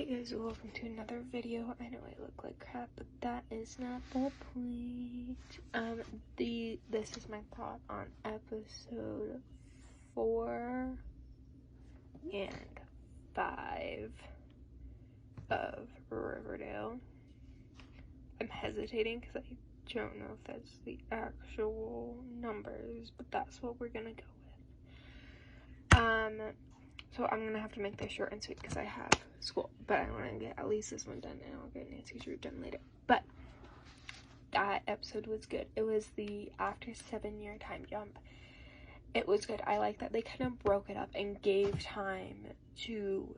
Hey guys, welcome to another video. I know I look like crap, but that is not the point. This is my thought on episode 4 and 5 of Riverdale. I'm hesitating because I don't know if that's the actual numbers, but that's what we're gonna go with. So I'm gonna have to make this short and sweet because I have school, but I want to get at least this one done, and I'll get Nancy's route done later. But that episode was good. It was the after 7-year time jump. It was good. I like that they kind of broke it up and gave time to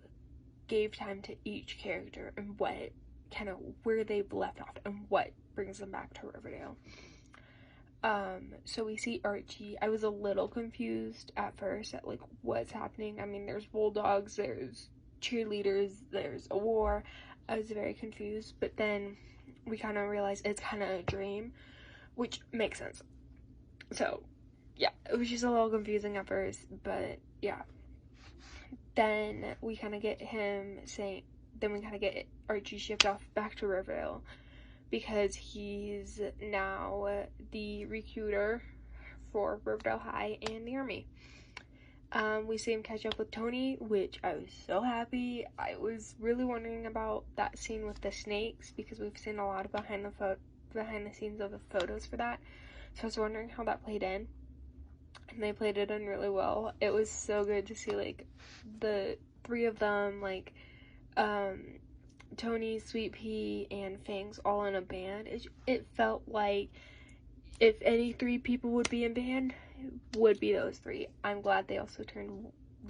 each character and what kind of where they've left off and what brings them back to Riverdale. So we see Archie. I was a little confused at first at like what's happening. I mean, there's bulldogs, there's cheerleaders, there's a war. I was very confused, but then we kind of realized it's kind of a dream, which makes sense. So yeah, it was just a little confusing at first, but yeah. Then we kind of get Archie shipped off back to Riverdale, because he's now the recruiter for Riverdale High and the Army. We see him catch up with Tony, which I was so happy. I was really wondering about that scene with the snakes, because we've seen a lot of behind the scenes of the photos for that. So I was wondering how that played in. And they played it in really well. It was so good to see, like, the three of them, like, Tony, Sweet Pea, and Fangs all in a band. It felt like if any 3 people would be in band, it would be those 3. I'm glad they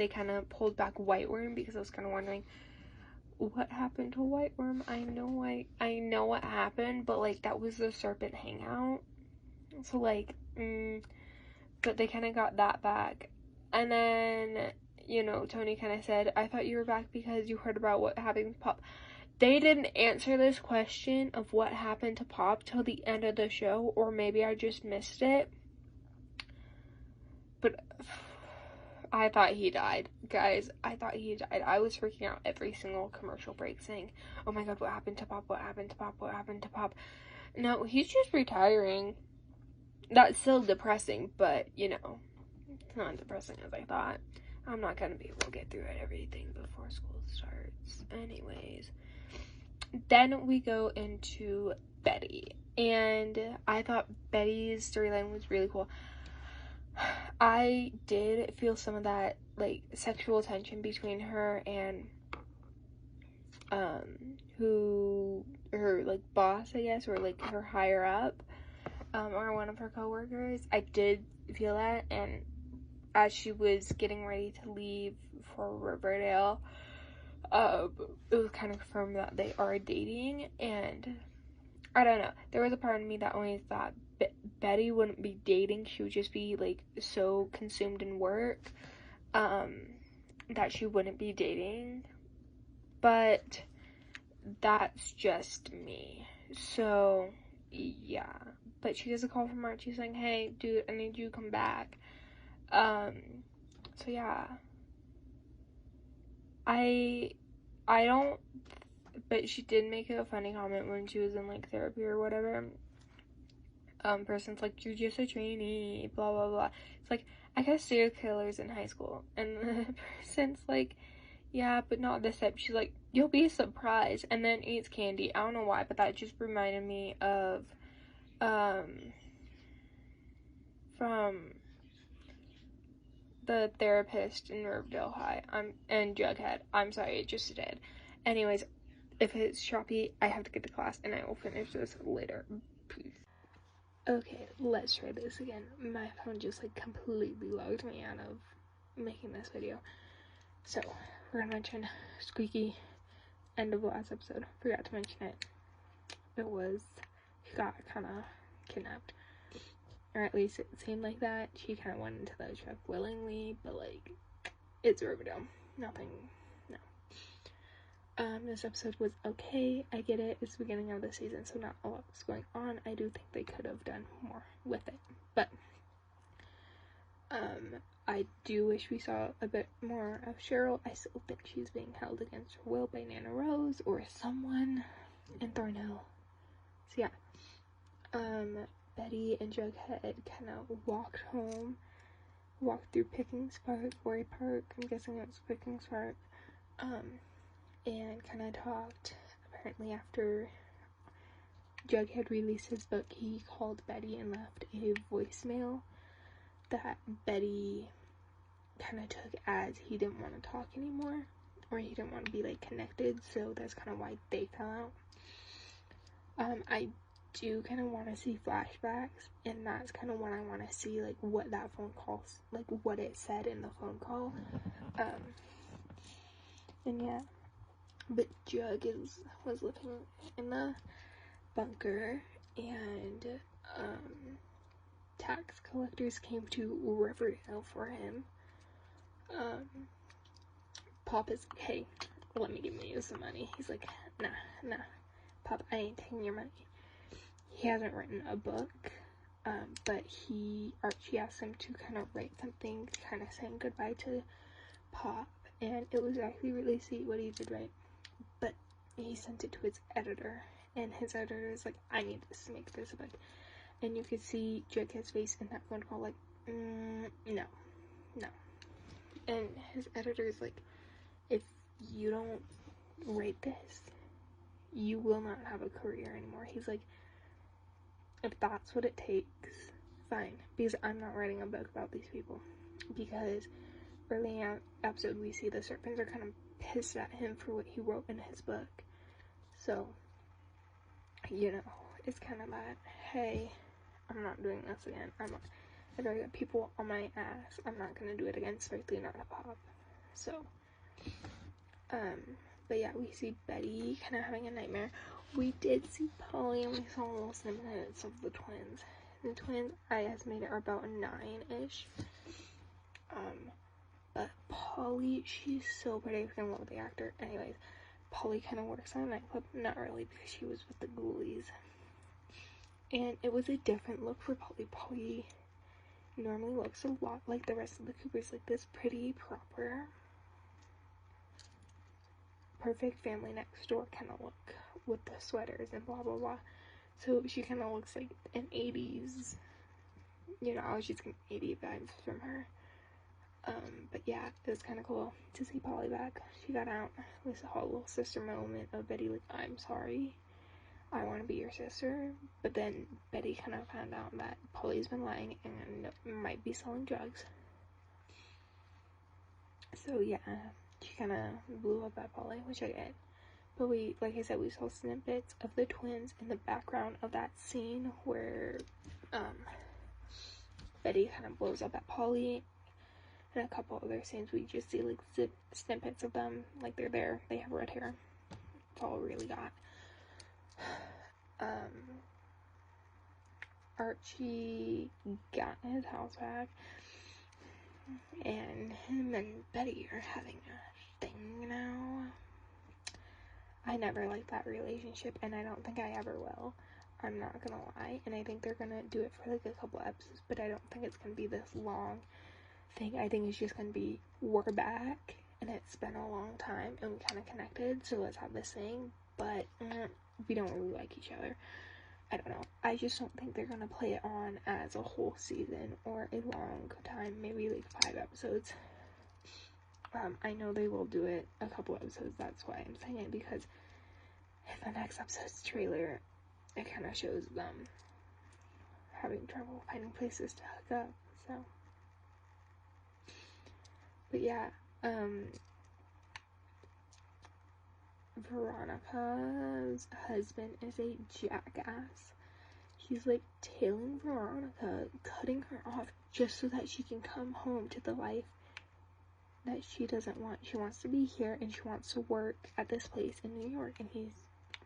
kind of pulled back White Worm, because I was kind of wondering what happened to White Worm. I know what happened, but like that was the serpent hangout. So like, but they kind of got that back. And then, you know, Tony kind of said, I thought you were back because you heard about what happened with Pop. They didn't answer this question of what happened to Pop till the end of the show, or maybe I just missed it. But I thought he died. Guys, I thought he died. I was freaking out every single commercial break saying, oh my god, what happened to Pop? What happened to Pop? What happened to Pop? No, he's just retiring. That's still depressing, but, you know, it's not depressing as I thought. I'm not gonna be able to get through everything before school starts. Anyways. Then we go into Betty, and I thought Betty's storyline was really cool. I did feel some of that, like, sexual tension between her and, her, like, boss, I guess, or, like, her higher up, or one of her co-workers. I did feel that, and as she was getting ready to leave for Riverdale, it was kind of confirmed that they are dating, and I don't know, there was a part of me that always thought Betty wouldn't be dating, she would just be like so consumed in work that she wouldn't be dating, but that's just me. So yeah, but she gets a call from Archie saying, hey dude, I need you to come back. So yeah, I don't, but she did make a funny comment when she was in, like, therapy or whatever. Person's like, you're just a trainee, blah, blah, blah. It's like, I got serial killers in high school. And the person's like, yeah, but not this type. She's like, you'll be surprised. And then eats candy. I don't know why, but that just reminded me of, from the therapist in Riverdale High, and Jughead. I'm sorry, it just did. Anyways, if it's choppy, I have to get to class, and I will finish this later. Peace. Okay, let's try this again. My phone just, like, completely logged me out of making this video. So, we're gonna mention Squeaky, end of last episode. Forgot to mention it. He got kind of kidnapped. Or at least it seemed like that. She kind of went into the truck willingly, but, like, it's Riverdale. Nothing, no. This episode was okay. I get it. It's the beginning of the season, so not a lot was going on. I do think they could have done more with it. But, I do wish we saw a bit more of Cheryl. I still think she's being held against her will by Nana Rose or someone in Thornhill. So yeah, Betty and Jughead kind of walked through Pickens Park, Quarry Park, I'm guessing it was Pickens Park, and kind of talked. Apparently after Jughead released his book, he called Betty and left a voicemail that Betty kind of took as he didn't want to talk anymore, or he didn't want to be like connected, so that's kind of why they fell out. I do kind of want to see flashbacks, and that's kind of what I want to see, like what that phone call, like what it said in the phone call. And yeah, but Jug was living in the bunker, and tax collectors came to Riverdale for him. Pop is like, hey, let me give you some money. He's like, nah, Pop, I ain't taking your money. He hasn't written a book, but Archie asked him to kind of write something, kind of saying goodbye to Pop, and it was actually really sweet what he did write, but he sent it to his editor, and his editor is like, I need to make this a book, and you could see Jughead's face in that phone call, like, no, and his editor is like, if you don't write this, you will not have a career anymore. He's like, if that's what it takes, fine, because I'm not writing a book about these people. Because early in the episode we see the serpents are kind of pissed at him for what he wrote in his book, so you know, it's kind of that, hey, I'm not doing this again, I already got people on my ass, I'm not gonna do it again, especially not a Pop. So but yeah, we see Betty kind of having a nightmare. We did see Polly, and we saw little snippets of the twins. The twins, I estimated, are about 9-ish. But Polly, she's so pretty. I freaking love the actor. Anyways, Polly kind of works at a nightclub. Not really, because she was with the Ghoulies. And it was a different look for Polly. Polly normally looks a lot like the rest of the Coopers, like this pretty, proper, perfect family next door kind of look with the sweaters and blah blah blah. So she kind of looks like an 80s, you know, I was just getting 80s vibes from her. But yeah, it was kind of cool to see Polly back. She got out. We saw a little sister moment of Betty like, I'm sorry, I want to be your sister. But then Betty kind of found out that Polly's been lying and might be selling drugs. So yeah, she kind of blew up at Polly, which I get. But like I said, we saw snippets of the twins in the background of that scene where Betty kind of blows up at Polly. And a couple other scenes, we just see like snippets of them, like they're there, they have red hair. That's all we really got. Archie got his house back, and him and Betty are having a thing now. I never liked that relationship, and I don't think I ever will. I'm not gonna lie, and I think they're gonna do it for like a couple episodes, but I don't think it's gonna be this long thing. I think it's just gonna be, we're back, and it's been a long time, and we kind of connected, so let's have this thing, but we don't really like each other. I don't know. I just don't think they're gonna play it on as a whole season or a long time, maybe like 5 episodes. I know they will do it a couple episodes, that's why I'm saying it, because in the next episode's trailer, it kind of shows them having trouble finding places to hook up, so. But yeah, Veronica's husband is a jackass. He's like tailing Veronica, cutting her off just so that she can come home to the life that she doesn't want. She wants to be here and she wants to work at this place in New York, and he's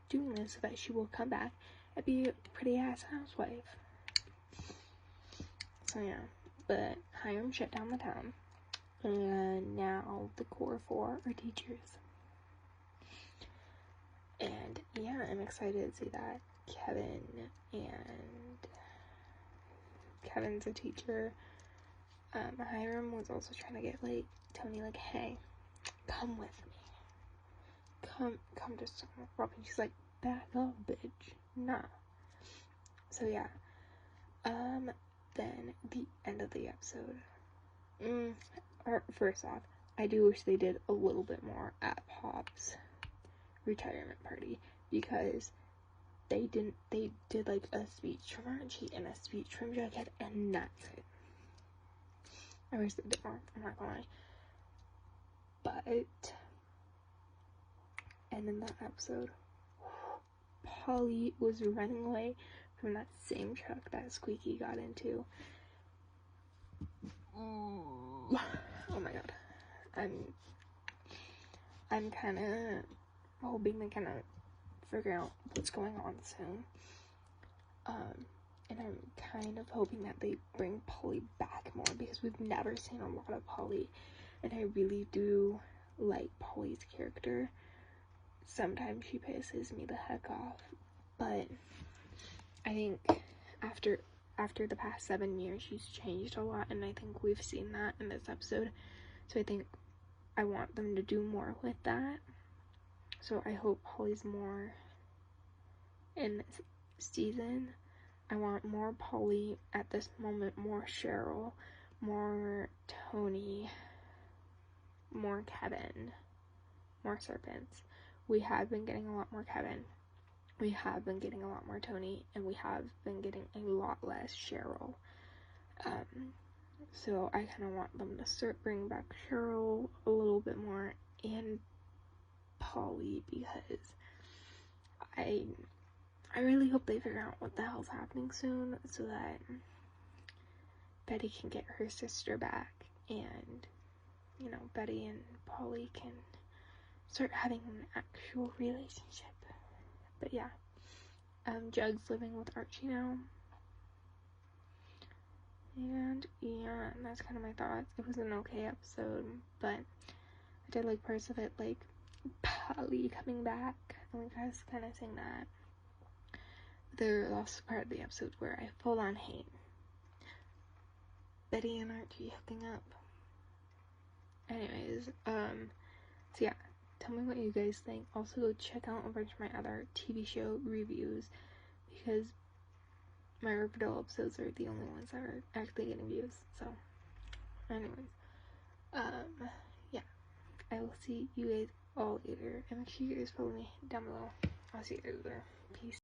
doing this so that she will come back and be a pretty ass housewife. So yeah, but Hiram shut down the town, and now the core 4 are teachers. And yeah, I'm excited to see that. Kevin's a teacher. Hiram was also trying to get, like, Tony, like, hey, come with me. Come to Rob. And she's like, back up, bitch. Nah. So, yeah. Then the end of the episode. First off, I do wish they did a little bit more at Pop's retirement party, because they did like a speech from Archie and a speech from Jughead, and that's it. I wish they did more, I'm not gonna lie. But, and in that episode, Polly was running away from that same truck that Squeaky got into. Oh my god. I'm kind of hoping they kind of figure out what's going on soon. And I'm kind of hoping that they bring Polly back more, because we've never seen a lot of Polly, and I really do like Polly's character. Sometimes she pisses me the heck off, but I think after the past 7 years, she's changed a lot, and I think we've seen that in this episode. So I think I want them to do more with that. So I hope Polly's more in this season. I want more Polly at this moment, more Cheryl, more Tony, more Kevin, more Serpents. We have been getting a lot more Kevin. We have been getting a lot more Tony, and we have been getting a lot less Cheryl. So I kind of want them to start bringing back Cheryl a little bit more, and Polly, because I really hope they figure out what the hell's happening soon, so that Betty can get her sister back, and, you know, Betty and Polly can start having an actual relationship. But yeah, Jug's living with Archie now, and yeah, that's kind of my thoughts. It was an okay episode, but I did like parts of it, like Polly coming back, and like I was kind of saying that. There was also part of the episode where I full on hate Betty and Archie hooking up. Anyways, so yeah, tell me what you guys think. Also, go check out a bunch of my other TV show reviews, because my Riverdale episodes are the only ones that are actually getting views. So, anyways, yeah, I will see you guys all later, and make sure you guys follow me down below. I'll see you guys later. Peace.